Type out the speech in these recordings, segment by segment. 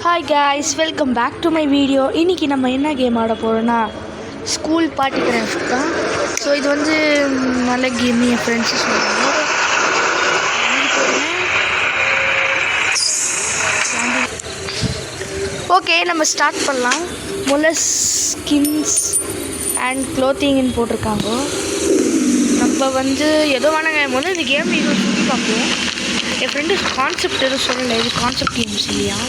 Hi guys, welcome back to my video. இன்னைக்கு நம்ம என்ன கேம் ஆட போறோம்னா ஸ்கூல் பார்ட்டி கிராஃப்ட் தான். ஸோ இது வந்து நல்ல கேம் என் ஃப்ரெண்ட்ஸ் சொன்னாங்க. ஓகே நம்ம ஸ்டார்ட் பண்ணலாம். முதல்ல ஸ்கின்ஸ் அண்ட் க்ளோத்திங்னு போட்டிருக்காங்க. நம்ம வந்து ஏதோ வேணாங்க முதல்ல இந்த கேம் இது சுற்றி பார்ப்போம். என் ஃப்ரெண்டு கான்செப்ட் எதுவும் சொல்லலை, இது கான்செப்ட் கேம்ஸ் இல்லையா.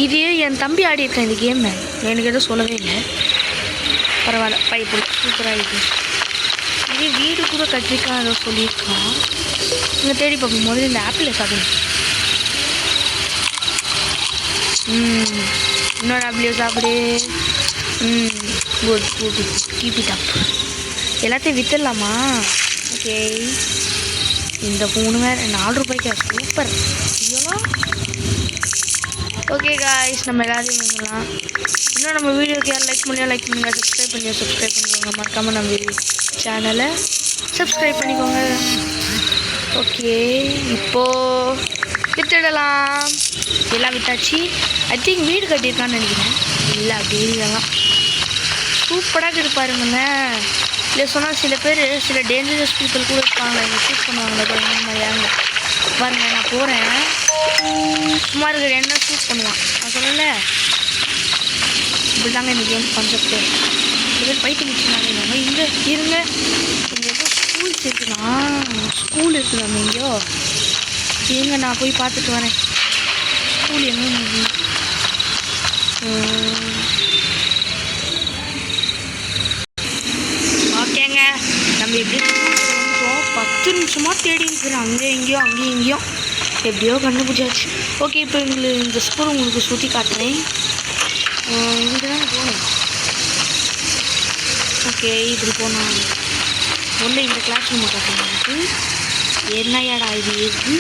இது என் தம்பி ஆடி இருக்கேன் இந்த கேம், எனக்கு எதுவும் சொல்லவே இல்லை. பரவாயில்ல, பைப்பில் சூப்பராக இருக்குது. இது வீடு கூட கட்டிருக்கான் ஏதோ சொல்லியிருக்கான். இங்கே தேடி பார்ப்போம். முதல்ல இந்த ஆப்பிள் சாப்பிடுங்க. இன்னொரு ஆப்பிளையும் சாப்பிடு. Good good, keep it up. எல்லாத்தையும் விற்றுடலாமா? ஓகே, இந்த ஃபோனு வேறு 4 ரூபாய்க்கா? சூப்பர். இவ்வளோ ஓகே காய்ஸ், நம்ம எல்லாத்தையும் பண்ணலாம். இன்னும் நம்ம வீடியோக்கு யார் லைக் பண்ணுங்கள், சப்ஸ்கிரைப் பண்ணிக்கோங்க. மறக்காமல் நம்ம சேனலை சப்ஸ்கிரைப் பண்ணிக்கோங்க. ஓகே, இப்போது விட்டுடலாம். எல்லாம் விட்டாச்சு. ஐ திங்க் வீடு கட்டியிருக்கான்னு நினைக்கிறேன். இல்லை, அப்படியே இதெல்லாம் சூப்பராக இருக்குது பாருங்களேன். இல்லை சொன்னால் சில பேர் சில டேஞ்சரஸ் பீப்புள் கூட இருப்பாங்க, இங்கே ஷூட் பண்ணுவாங்க. இந்த மாதிரியாங்க பாருங்க, நான் போகிறேன். சும்மா இருக்கிற என்ன ஷூட் பண்ணுவான், நான் சொல்லலை. இப்படி தாங்க இந்த கேம் கான்செப்ட்டு. சில பேர் பைட்டு மிச்சுனாங்க. இங்கே இருங்க, இங்கே ஏதோ ஸ்கூல்ஸ் இருக்குண்ணா. ஸ்கூல் இருக்குது நம்ம எங்கேயோ. இருங்க, நான் போய் பார்த்துட்டு வரேன். ஸ்கூல் எங்கே? ஓகேங்க, நம்ம எப்படி வந்துட்டோம். 10 நிமிஷமாக தேடி இருக்கிறேன். அங்கேயும் இங்கேயும் எப்படியோ கண்டுபிடிச்சாச்சு. ஓகே, இப்போ எங்களுக்கு இந்த ஸ்கூல் உங்களுக்கு சுற்றி காட்டுறேன். இங்கே தான் போகணும். ஓகே, இப்படி போனால் ஒன்று இந்த கிளாஸ் ரூம் காட்டுறேன். என்னையாடா இது இருக்குது?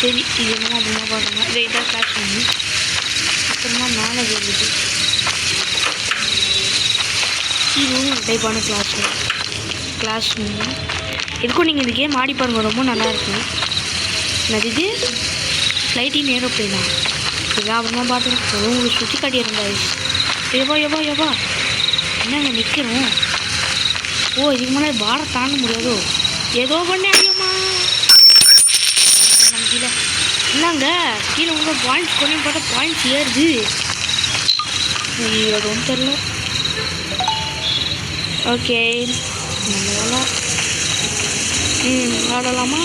சரி, இது என்னமோ அப்படின்னா பார்க்கணும். இதான் கிளாஸ் ரூமு. அப்புறமா மேலே இருக்குது இதுவும் ஒரு டைப்பான கிளாஸ் ரூமு. எதுக்கும் நீங்கள் இந்த கேம் ஆடி பாருங்க, ரொம்ப நல்லாயிருக்கும். என்னது இது? ஃப்ளைட்டின் ஏரோப்ளைனா? இதான் அப்புறமா பார்த்துருக்கோம். உங்களுக்கு சுற்றி காட்டியிருந்தா. எவ்வா என்னங்க நிற்கிறோம்? ஓ, இதுக்கு மேலே பாரம் தாண்ட முடியாதோ? ஏதோ பண்ணேன். ஐயோம்மா, கீழே என்னங்க கீழே உங்க பாயிண்ட்ஸ் கொஞ்சம் பார்த்தா பாயிண்ட்ஸ் ஏறுது. அதுவும் தெரில. ஓகே, நம்மளால ஆடலாமா?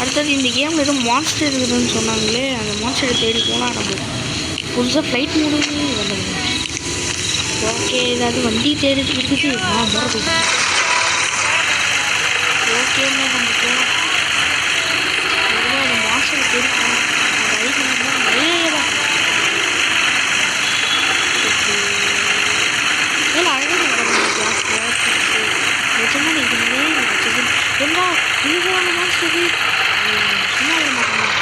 அடுத்தது இந்த கேமில் எதுவும் மான்ஸ்டர் இருக்குதுன்னு சொன்னாங்களே, அந்த மான்ஸ்டரை தேடி போனால் நம்ம புதுசாக ஃப்ளைட் மூடு வந்தது. ஓகே, ஏதாவது வண்டி தேடி இருக்குது. போகிறது. ஓகேங்க, நம்ம போகலாம். அந்த மான்ஸ்டரை தேடி போகலாம். அந்த ஐடியா அழகாக நிஜமாக இது நிறைய வச்சது. என்ன இதுவான மான்ஸ்டரு? சும்மா விட மாட்டேன்.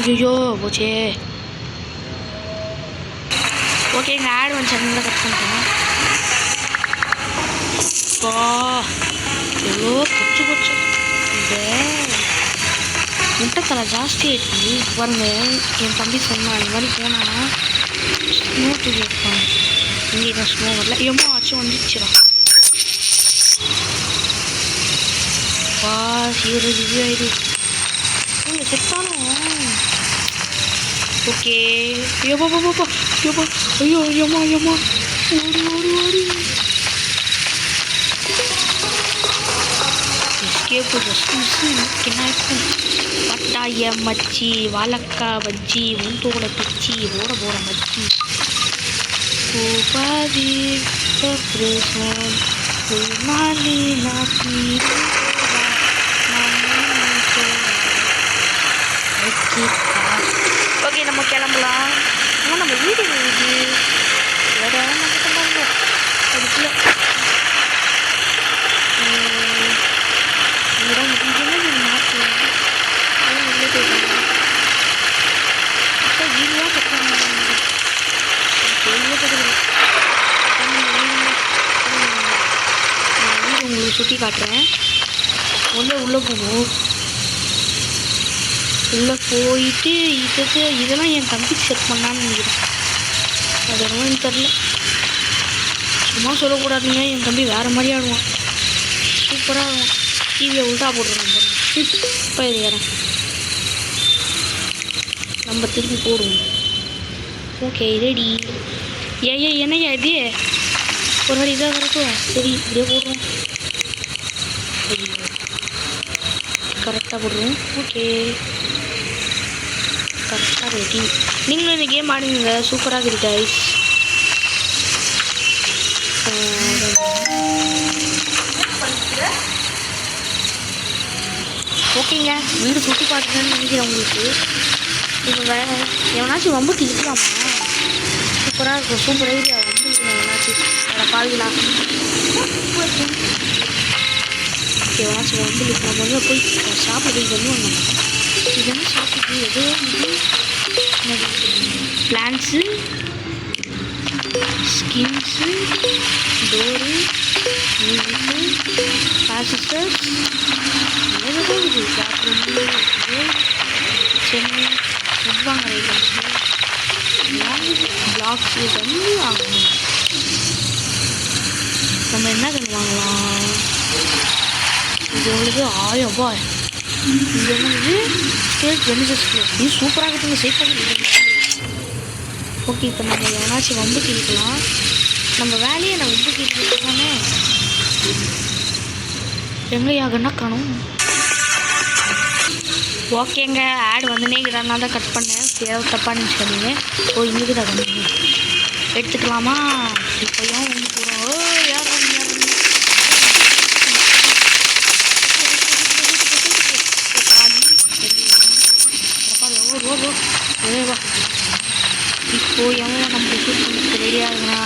ஐயோ போச்சே. ஓகே, எங்கள் ஆட் வந்து சேனலில் கட் பண்ணிட்டேன். இப்போ எவ்வளோ கொச்சு இந்த முட்டைத்தலை ஜாஸ்தி ஆயிடுச்சு பாருங்க. என் தம்பி சொன்னான், இந்த மாதிரி போனான்னா ஸ்னோ தூக்கி எடுப்பாங்க. இங்கே தான் ஸ்னோ வரல. ஏமா ஆச்சும் வந்துச்சுடா. வா, சீக்கிரம் ரிவ்யூ ஆயிடு. இங்கே செத்தாலும் ஓகே. ஐயோ ஓடி எஸ்கேப்பு பட்டாய மச்சி, வாழக்கா வச்சி, உந்தோட பிச்சி, ஓட போகிற மச்சி. ஓகே, நம்ம கிளம்பலாம். ஆனால் நம்ம வீடு இருக்குது வேற மாட்டாங்க. அதுக்குள்ள உங்களுக்கு சுற்றி காட்டுறேன். உள்ளே போகணும். உள்ளே போயிட்டு இதெல்லாம் என் தம்பிக்கு செட் பண்ணான்னு நினைக்கிறேன். அது என்னமோ எனக்கு தெரில. சும்மா சொல்லக்கூடாதுங்க, என் தம்பி வேறு மாதிரி ஆடுவான், சூப்பராக ஆடுவான். டிவியை உள்டா போட்டுருவான் பாருங்க. இப்போ இது வேறேன், நம்ம திருப்பி போடுவோம். Okay ready. என்னையா இது ஒரு வாடி இதாக வரட்டும். சரி இப்படியே போடுவோம். கரெக்டாக போடுவோம். ஓகே கரெக்டாக ரெடி. நீங்களும் இந்த கேம் ஆடுங்க, சூப்பராக இருக்குது கைஸ். ஓகேங்க, வீடு சுற்றி பார்த்துன்னு நினைக்கிறேன் உங்களுக்கு. இப்போ வேறு எவனாச்சும் வம்பு கிழிக்கலாமா? சூப்பராக இருக்கும், சூப்பர் ஐடியா. வந்து எவனாச்சும் அதை பாதிக்கலாம். எவனாச்சும் வந்து நம்ம வந்து போய் ஷாப்பில் போய் பண்ணுவாங்க. இது வந்து ஷாப்புக்கு எதோ பிளான்ஸு, ஸ்கின்ஸு, டோரு, மியூசிக்கு, பாசிஸ்டர்ஸ், எதோ இருக்குது. பாத்ரூம், சென்னை சொல்லுவாங்க ஐட்டம்ஸு, பிளாக்ஸு இதெல்லாம் ஆகணும். நம்ம என்ன வாங்கலாம்? இது எவ்வளவு? 1000 ரூபாய். இது என்னது? ஸ்டேட் பெனிஃபிட்ஸ் இது சூப்பராக இருக்குங்க, சேஃபாக. ஓகே, இப்போ நம்ம எவனாச்சும் வம்பு கிழிக்கலாம். நம்ம வேலையை நம்ம வம்பு கிழிக்கிறது தானே. எங்கேயாகன்னா காணும். ஓகேங்க, ஆட் வந்துனேங்கிறனால தான் கட் பண்ணேன். ஏதாவது தப்பாக நினச்சிக்காதீங்க. ஓ இங்கே தான் வந்து எடுத்துக்கலாமா? இப்போ ஏன் வந்து போகிறோம்? ஓ யார் இப்போ எவன் நம்ம ஷூட் பண்ணி ரெடியாகுனா?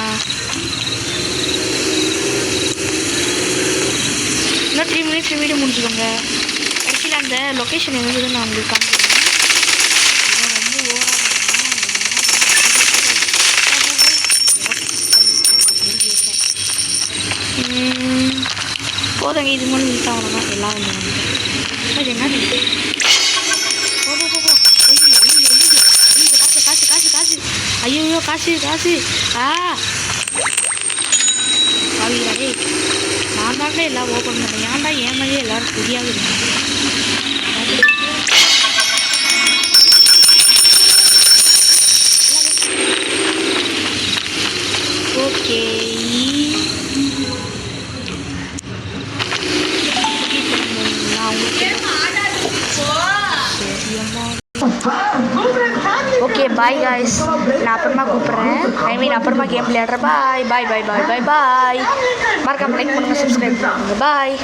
இன்னும் 3 மினிட்ஸ் வீடியோ முடிச்சுக்கோங்க. ஆக்சுவலி அந்த லொக்கேஷன் எங்கே நான் உங்களுக்கு காமிக்கிறேன். ரொம்ப ஓவராக போதாங்க. இது மூணு மிஸ் ஆகணும். எல்லாம் வந்து என்ன ஐயோ காசு காவிடாடே. நான் தாங்க எல்லாம் ஓப்பன் பண்ணேன். ஏன்டா ஏன் மாதிரியே எல்லோரும் தெரியாது. ஓகே ஓகே பாய் காய்ஸ், நான் அப்புறமா கூப்பிட்றேன். அப்புறமா கேம் விளையாடுறேன். பாய் பாய் பாய் பாய் பாய் பாய். மறக்காம லைக் பண்ணுங்கள், சப்ஸ்கிரைப் பண்ணுங்கள். பாய்.